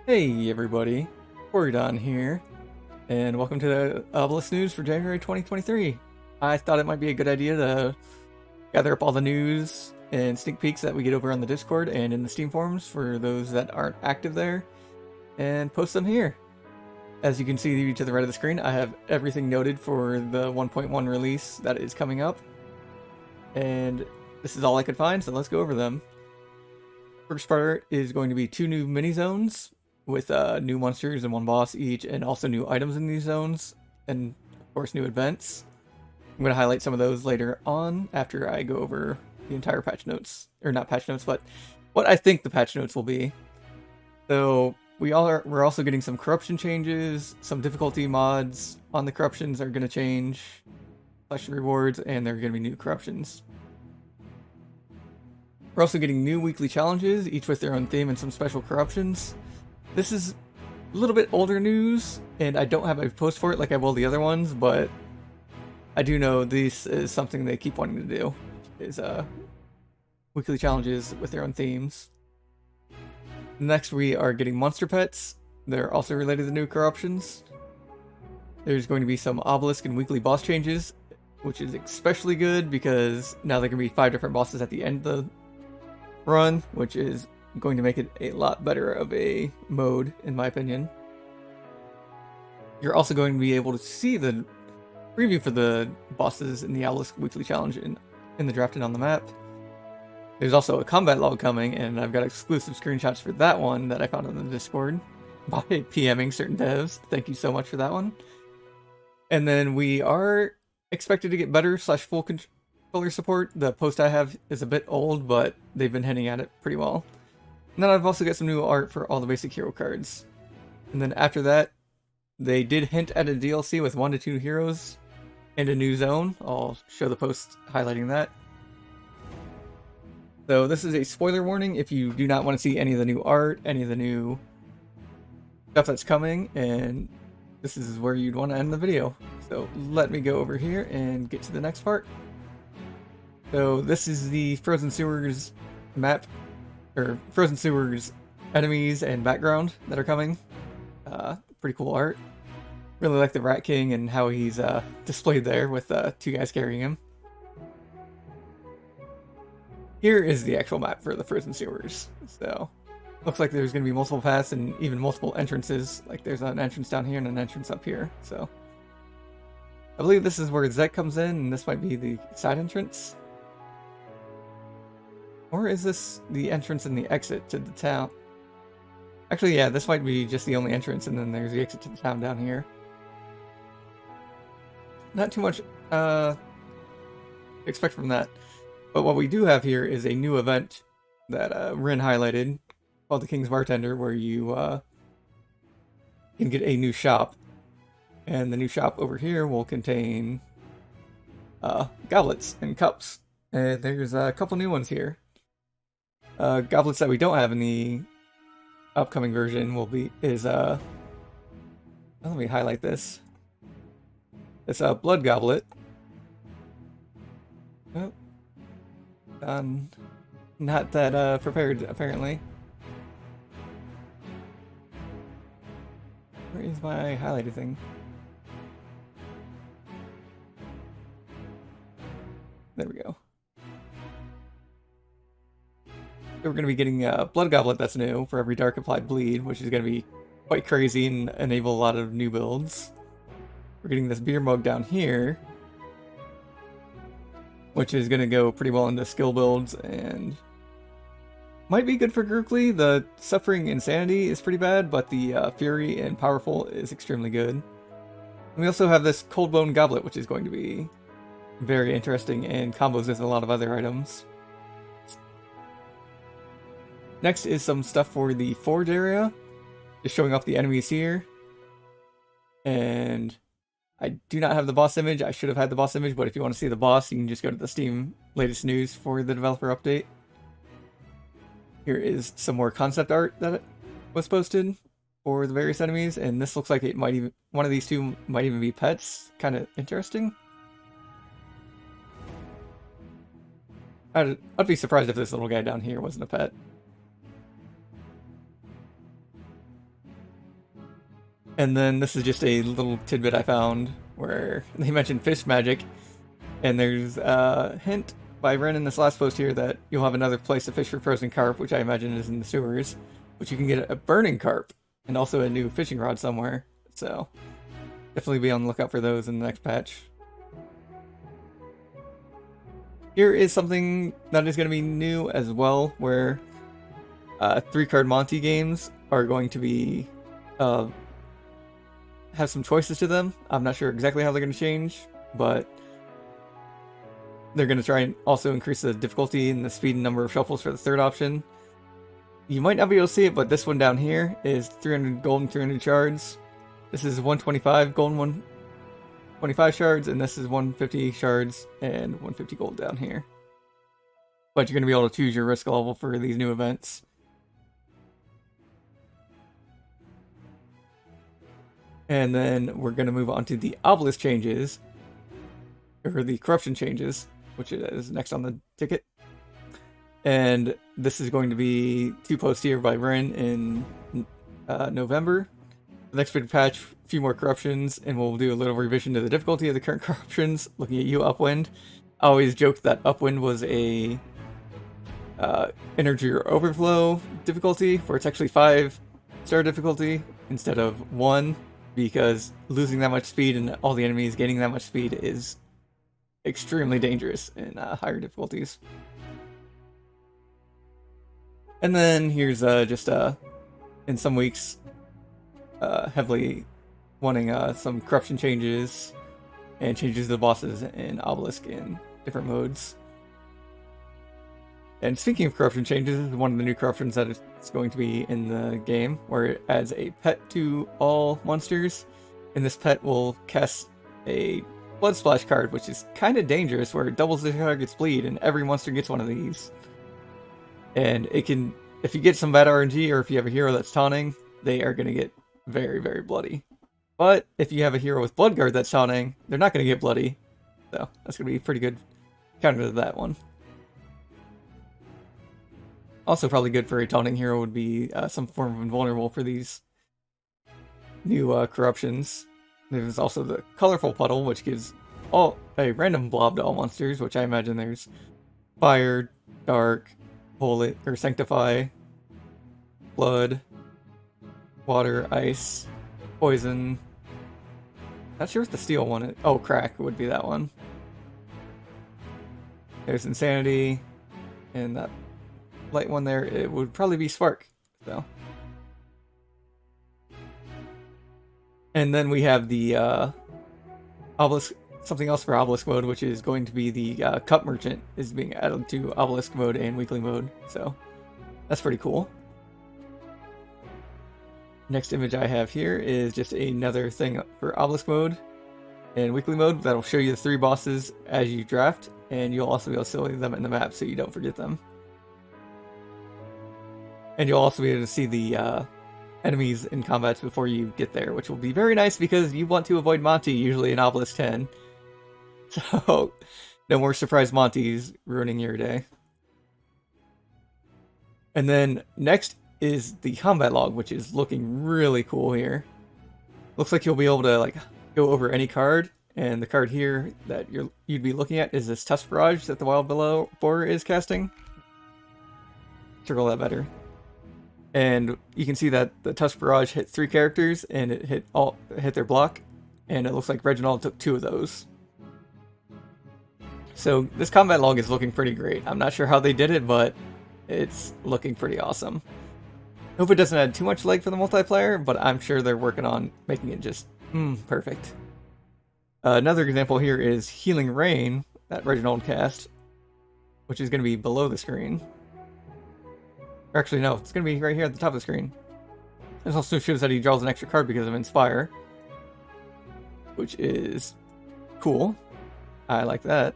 Hey everybody, Corridon here, and welcome to the Obelisk News for January 2023. I thought it might be a good idea to gather up all the news and sneak peeks that we get over on the Discord and in the Steam forums for those that aren't active there, and post them here. As you can see to the right of the screen, I have everything noted for the 1.1 release that is coming up, and this is all I could find, so let's go over them. First part is going to be 2 new mini zones with new monsters and 1 boss each, and also new items in these zones, and of course new events. I'm going to highlight some of those later on after I go over the entire patch notes, or not patch notes, but what I think the patch notes will be. So we're also getting some corruption changes, some difficulty mods on the corruptions are going to change, collection rewards, and there are going to be new corruptions. We're also getting new weekly challenges, each with their own theme and some special corruptions. This is a little bit older news, and I don't have a post for it like I will the other ones, but I do know this is something they keep wanting to do, is weekly challenges with their own themes. Next, we are getting monster pets. They're also related to new corruptions. There's going to be some Obelisk and weekly boss changes, which is especially good because now there can be 5 different bosses at the end of the run, which is going to make it a lot better of a mode, in my opinion. You're also going to be able to see the preview for the bosses in the Obelisk Weekly Challenge in the drafted on the map. There's also a combat log coming, and I've got exclusive screenshots for that one that I found on the Discord by PMing certain devs. Thank you so much for that one. And then we are expected to get better / full controller support. The post I have is a bit old, but they've been hinting at it pretty well. And then I've also got some new art for all the basic hero cards. And then after that, they did hint at a DLC with 1 to 2 heroes and a new zone. I'll show the post highlighting that. So this is a spoiler warning if you do not want to see any of the new art, any of the new stuff that's coming, and this is where you'd want to end the video. So let me go over here and get to the next part. So this is the Frozen Sewers map, or Frozen Sewers enemies and background that are coming. Pretty cool art. Really like the Rat King and how he's displayed there with 2 guys carrying him. Here is the actual map for the Frozen Sewers. So looks like there's going to be multiple paths and even multiple entrances. Like there's an entrance down here and an entrance up here. So I believe this is where Zek comes in, and this might be the side entrance. Or is this the entrance and the exit to the town? Actually, yeah, this might be just the only entrance, and then there's the exit to the town down here. Not too much to expect from that. But what we do have here is a new event that Rin highlighted, called the King's Bartender, where you can get a new shop. And the new shop over here will contain goblets and cups. And there's a couple new ones here. Goblets that we don't have in the upcoming version let me highlight this. It's a blood goblet. Oh, not that prepared apparently. Where is my highlighted thing? There we go. So we're going to be getting a blood goblet that's new for every dark applied bleed, which is going to be quite crazy and enable a lot of new builds. We're getting this beer mug down here, which is going to go pretty well into skill builds and might be good for Grookly. The Suffering Insanity is pretty bad, but the Fury and Powerful is extremely good. And we also have this Cold Bone Goblet, which is going to be very interesting and combos with a lot of other items. Next is some stuff for the Forge area, just showing off the enemies here. And I do not have the boss image. I should have had the boss image, but if you want to see the boss, you can just go to the Steam latest news for the developer update. Here is some more concept art that was posted for the various enemies, and this looks like it might even, one of these 2 might even be pets. Kind of interesting. I'd be surprised if this little guy down here wasn't a pet. And then this is just a little tidbit I found where they mentioned fish magic, and there's a hint by Ren in this last post here that you'll have another place to fish for frozen carp, which I imagine is in the sewers, but you can get a burning carp and also a new fishing rod somewhere. So definitely be on the lookout for those in the next patch. Here is something that is going to be new as well, where 3-card Monty games are going to be have some choices to them. I'm not sure exactly how they're going to change, but they're going to try and also increase the difficulty and the speed and number of shuffles for the third option. You might not be able to see it, but this one down here is 300 gold and 300 shards. This is 125 gold and 125 shards, and this is 150 shards and 150 gold down here. But you're going to be able to choose your risk level for these new events. And then we're going to move on to the Obelisk changes, or the corruption changes, which is next on the ticket. And this is going to be 2 posts here by Ren in November. The next big patch, a few more corruptions, and we'll do a little revision to the difficulty of the current corruptions, looking at you, Upwind. I always joked that Upwind was a energy or overflow difficulty, where it's actually 5-star difficulty instead of 1, because losing that much speed and all the enemies gaining that much speed is extremely dangerous in higher difficulties. And then here's just in some weeks heavily wanting some corruption changes and changes to the bosses in Obelisk in different modes. And speaking of corruption changes, this is one of the new corruptions that is going to be in the game, where it adds a pet to all monsters, and this pet will cast a Blood Splash card, which is kind of dangerous, where it doubles the target's bleed, and every monster gets one of these. And it can, if you get some bad RNG, or if you have a hero that's taunting, they are going to get very, very bloody. But if you have a hero with Blood Guard that's taunting, they're not going to get bloody. So that's going to be a pretty good counter to that one. Also probably good for a taunting hero would be some form of invulnerable for these new corruptions. There's also the colorful puddle, which gives a random blob to all monsters, which I imagine there's fire, dark, holy, or sanctify, blood, water, ice, poison. Not sure what the steel one is. Oh, crack would be that one. There's insanity, and that light one there, it would probably be spark. So, and then we have the obelisk, something else for obelisk mode, which is going to be the cup merchant is being added to obelisk mode and weekly mode. So that's pretty cool. Next image I have here is just another thing for obelisk mode and weekly mode that'll show you the 3 bosses as you draft, and you'll also be able to see them in the map so you don't forget them. And you'll also be able to see the enemies in combats before you get there, which will be very nice because you want to avoid Monty usually in Obelisk 10. So, no more surprise Monties ruining your day. And then next is the combat log, which is looking really cool here. Looks like you'll be able to like go over any card, and the card here that you'd be looking at is this Tusk Barrage that the Wild Boar is casting. Circle that better. And you can see that the Tusk Barrage hit 3 characters, and it hit their block, and it looks like Reginald took 2 of those. So this combat log is looking pretty great. I'm not sure how they did it, but it's looking pretty awesome. Hope it doesn't add too much lag for the multiplayer, but I'm sure they're working on making it just perfect. Another example here is Healing Rain that Reginald cast, which is going to be below the screen. Or actually, no, it's going to be right here at the top of the screen. This also shows that he draws an extra card because of Inspire, which is cool. I like that.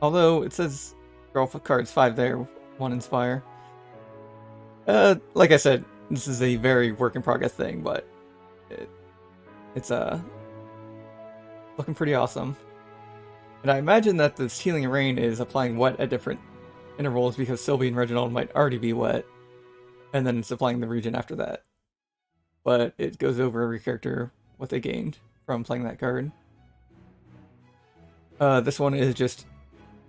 Although it says draw cards 5 there, 1 Inspire. Like I said, this is a very work in progress thing, but it's looking pretty awesome. And I imagine that this Healing Rain is applying wet at different intervals because Sylvie and Reginald might already be wet, and then it's applying the regen after that. but it goes over every character what they gained from playing that card. This one is just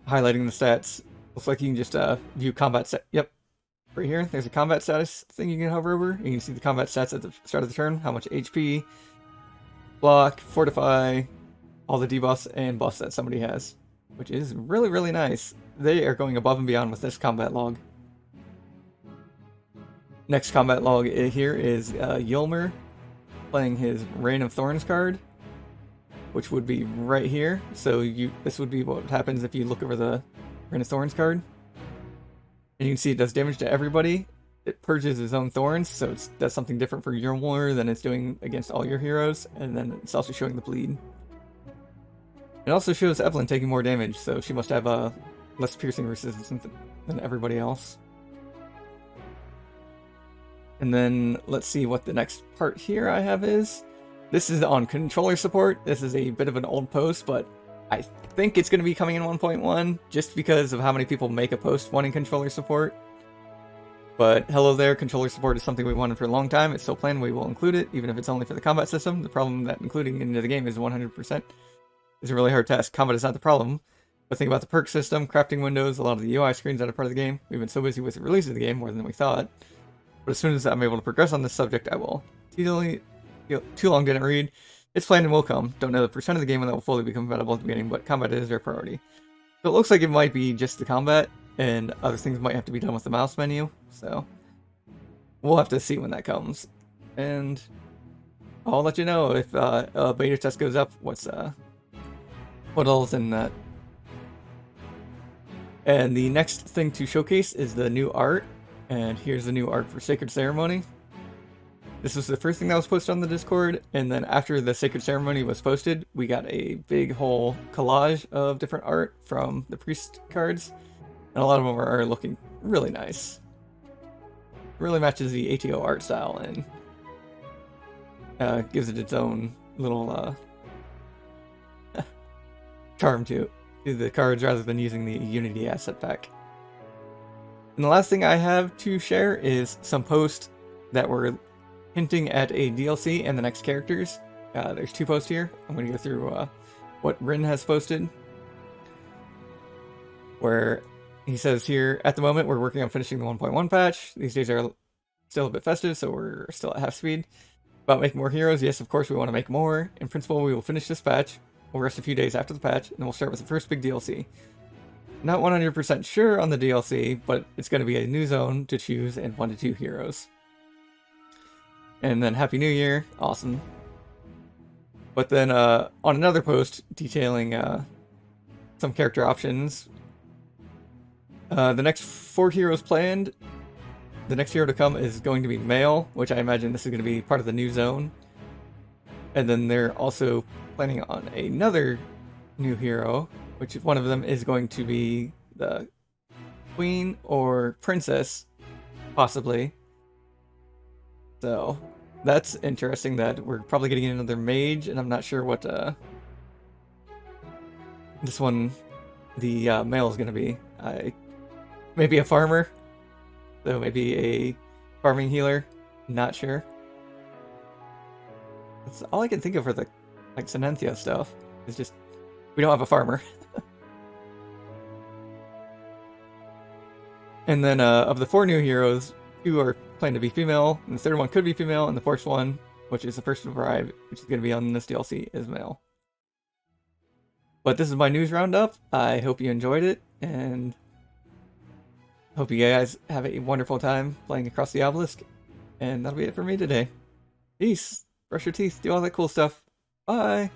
highlighting the stats. Looks like you can just view combat set. Yep, right here. There's a combat status thing you can hover over. You can see the combat stats at the start of the turn, how much HP, block, fortify, all the debuffs and buffs that somebody has, which is really, really nice. They are going above and beyond with this combat log. Next combat log here is Ylmer playing his Rain of Thorns card, which would be right here. So this would be what happens if you look over the Rain of Thorns card. And you can see it does damage to everybody. It purges his own thorns, so it does something different for Ylmer than it's doing against all your heroes. And then it's also showing the bleed. It also shows Evelyn taking more damage, so she must have less piercing resistance than everybody else. And then let's see what the next part here I have is. This is on controller support. This is a bit of an old post, but I think it's going to be coming in 1.1 just because of how many people make a post wanting controller support. But hello there, controller support is something we wanted for a long time. It's still planned, we will include it, even if it's only for the combat system. The problem that including it into the game is 100%. It's a really hard task. Combat is not the problem. But think about the perk system, crafting windows, a lot of the UI screens that are part of the game. We've been so busy with the release of the game, more than we thought. But as soon as I'm able to progress on this subject, I will. Too long didn't read. It's planned and will come. Don't know the percent of the game when that will fully be compatible at the beginning, but combat is their priority. So it looks like it might be just the combat, and other things might have to be done with the mouse menu. So we'll have to see when that comes. And I'll let you know if a beta test goes up, what all's in that. And the next thing to showcase is the new art. And here's the new art for Sacred Ceremony. This was the first thing that was posted on the Discord, and then after the Sacred Ceremony was posted, we got a big whole collage of different art from the priest cards, and a lot of them are looking really nice. Really matches the ATO art style and gives it its own little charm to the cards rather than using the Unity asset pack. And the last thing I have to share is some posts that were hinting at a DLC and the next characters. There's 2 posts here. I'm going to go through what Rin has posted. Where he says here, at the moment we're working on finishing the 1.1 patch. These days are still a bit festive, so we're still at half speed. About making more heroes, yes, of course we want to make more. In principle, we will finish this patch. We'll rest a few days after the patch, and then we'll start with the first big DLC. Not 100% sure on the DLC, but it's going to be a new zone to choose and 1 to 2 heroes. And then Happy New Year, awesome. But then on another post detailing some character options, the next 4 heroes planned, the next hero to come is going to be male, which I imagine this is going to be part of the new zone. And then they're also planning on another new hero, which one of them is going to be the queen or princess, possibly. So that's interesting that we're probably getting another mage, and I'm not sure what this one, the male, is going to be. Maybe a farmer, so maybe a farming healer, not sure. That's all I can think of for the Sinenthia stuff. Is just we don't have a farmer. And then of the 4 new heroes, 2 are planned to be female, and the 3rd one could be female, and the 4th one, which is the first to arrive, which is going to be on this DLC, is male. But this is my news roundup. I hope you enjoyed it, and hope you guys have a wonderful time playing across the Obelisk. And that'll be it for me today. Peace. Brush your teeth. Do all that cool stuff. Bye.